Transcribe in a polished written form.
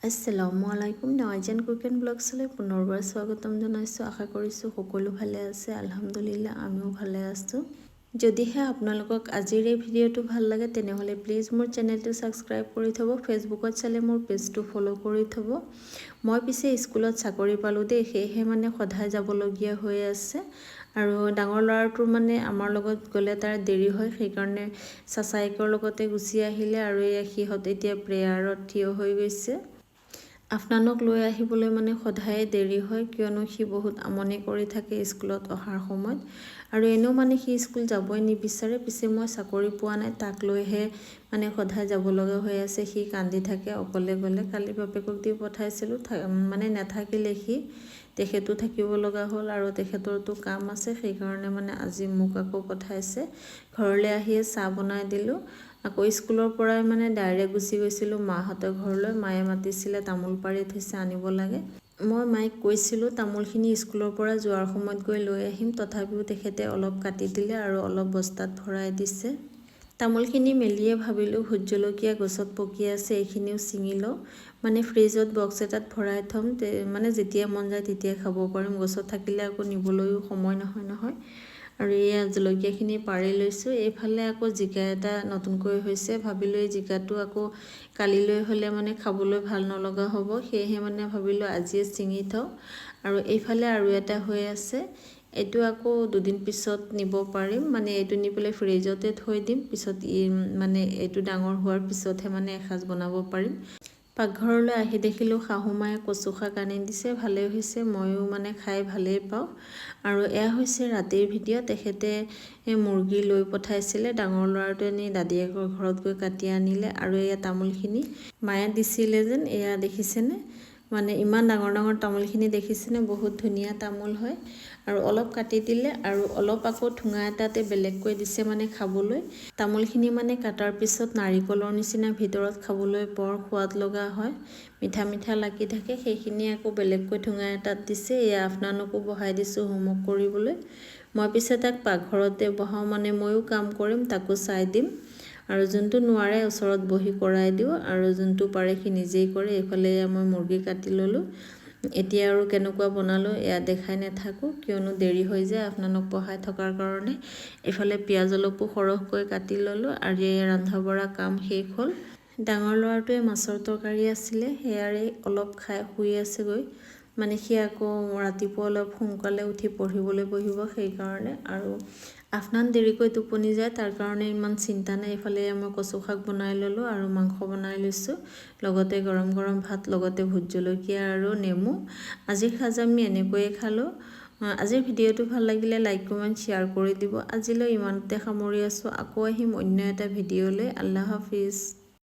আসসালামু আলাইকুম নয়জন কুক এণ্ড ব্লগছলৈ পুনৰবাৰ স্বাগতম জনাইছোঁ। আশা কৰিছোঁ সকলো ভালে আছে। আলহামদুলিল্লাহ আমিও ভালে আছোঁ। যদিহে আপোনালোকক আজিৰ এই ভিডিঅ'টো ভাল লাগে তেনেহ'লে প্লিজ মোৰ চেনেলটো ছাবস্ক্ৰাইব কৰি থ'ব। ফেচবুকত চালে মোৰ পেজটো ফ'ল' কৰি থ'ব। মই পিছে স্কুলত চাকৰি পালোঁ দেই, সেয়েহে সদায় যাবলগীয়া হৈ আছে। আৰু ডাঙৰ ল'ৰাটোৰ আমাৰ লগত গ'লে তাৰ দেৰি হয়, সেইকাৰণে চাচায়েকৰ লগতে গুচি আহিলে আৰু সিহঁত এতিয়া প্ৰেয়াৰত থিয় হৈ গৈছে। আফনানক লৈ আহিবলৈ সদায় দেৰি হয়, কিয়নো সি বহুত আমনি কৰি থাকে স্কুলত অহাৰ সময়ত। আৰু এনেও সি স্কুল যাবই নিবিচাৰে। পিছে মই চাকৰি পোৱা নাই, তাক লৈহে সদায় যাব লগা হৈ আছে। সি কান্দি থাকে অকলে গ'লে। কালি বাপেকক দি পঠাইছিলোঁ, নাথাকিলে সি, তেখেতো থাকিব লগা হ'ল আৰু তেখেতৰতো কাম আছে, সেইকাৰণে আজি মোক আকৌ পঠাইছে। ঘৰলৈ আহিয়ে চাহ বনাই দিলোঁ। আকৌ স্কুলৰ পৰাই ডাইৰেক্ট গুচি গৈছিলোঁ মাহঁতৰ ঘৰলৈ। মায়ে মাতিছিলে, তামোল পাৰি থৈছে, আনিব লাগে। মই মাইক কৈছিলোঁ তামোলখিনি স্কুলৰ পৰা যোৱাৰ সময়ত গৈ লৈ আহিম, তথাপিও তেখেতে অলপ কাটি দিলে আৰু অলপ বস্তাত ভৰাই দিছে। তামোলখিনি মেলিয়ে ভাবিলোঁ ভোট জলকীয়া গছত পকি আছে, এইখিনিও ছিঙি লওঁ। ফ্ৰিজত বক্স এটাত ভৰাই থ'ম, যেতিয়া মন যায় তেতিয়াই খাব পাৰিম। গছত থাকিলে আকৌ নিবলৈও সময় নহয়। আৰু এয়া জলকীয়াখিনি পাৰি লৈছোঁ। এইফালে আকৌ জিকা এটা নতুনকৈ হৈছে, ভাবিলোঁ এই জিকাটো আকৌ কালিলৈ হ'লে খাবলৈ ভাল নলগা হ'ব, সেয়েহে ভাবিলোঁ আজিয়ে ছিঙি থওঁ। আৰু এইফালে আৰু এটা হৈ আছে, এইটো আকৌ দুদিন পিছত নিব পাৰিম। এইটো নি পেলাই ফ্ৰিজতে থৈ দিম, পিছত এইটো ডাঙৰ হোৱাৰ পিছতহে এসাঁজ বনাব পাৰিম। পাকঘৰলৈ আহি দেখিলোঁ শাহুমায়ে কচু শাক আনি দিছে, ভালেই হৈছে, ময়ো খাই ভালেই পাওঁ। আৰু এয়া হৈছে ৰাতিৰ ভিডিঅ'। তেখেতে মুৰ্গী লৈ পঠাইছিলে, ডাঙৰ ল'ৰাটোৱে নি দাদীয়েকৰ ঘৰত গৈ কাটি আনিলে। আৰু এয়া তামোলখিনি মায়ে দিছিলে যেন, এয়া দেখিছেনে, ইমান ডাঙৰ তামোলখিনি দেখিছেনে, বহুত ধুনীয়া তামোল হয়। আৰু অলপ কাটি দিলে আৰু অলপ আকৌ ঠুঙা এটাতে বেলেগকৈ দিছে খাবলৈ। তামোলখিনি কাটাৰ পিছত নাৰিকলৰ নিচিনা ভিতৰত খাবলৈ বৰ সোৱাদ লগা হয়, মিঠা লাগি থাকে। সেইখিনি আকৌ বেলেগকৈ ঠুঙা এটাত দিছে। এয়া আফনানকো বহাই দিছোঁ হোমৱৰ্ক কৰিবলৈ। মই পিছে তাক পাকঘৰতে বহাওঁ, ময়ো কাম কৰিম, তাকো চাই দিম। আৰু যোনটো নোৱাৰে ওচৰত বহি কৰাই দিওঁ, আৰু যোনটো পাৰে সি নিজেই কৰে। এইফালে মই মুৰ্গী কাটি ল'লোঁ। এতিয়া আৰু কেনেকুৱা বনালোঁ এয়া দেখাই নাথাকোঁ, কিয়নো দেৰি হৈ যায় আপোনালোক পঢ়াই থকাৰ কাৰণে। এইফালে পিঁয়াজ অলপো সৰহকৈ কাটি ল'লোঁ আৰু এয়া ৰন্ধা বঢ়া কাম শেষ হ'ল। ডাঙৰ ল'ৰাটোৱে মাছৰ তৰকাৰী আছিলে, সেয়াৰে অলপ খাই শুই আছেগৈ। সি আকৌ ৰাতিপুৱা অলপ সোনকালে উঠি পঢ়িবলৈ বহিব, সেইকাৰণে। আৰু আফনান দেৰিকৈ টোপনি যায়, তাৰ কাৰণে ইমান চিন্তা নাই। এইফালে মই কচু শাক বনাই ল'লোঁ আৰু মাংস বনাই লৈছোঁ, লগতে গৰম ভাত, লগতে ভোট জলকীয়া আৰু নেমু। আজিৰ সাজ আমি এনেকৈয়ে খালোঁ। আজিৰ ভিডিঅ'টো ভাল লাগিলে লাইক, কমেণ্ট, শ্বেয়াৰ কৰি দিব। আজিলৈ ইমানতে সামৰি আছোঁ। আকৌ আহিম অন্য এটা ভিডিঅ'লৈ। আল্লাহ হাফিজ।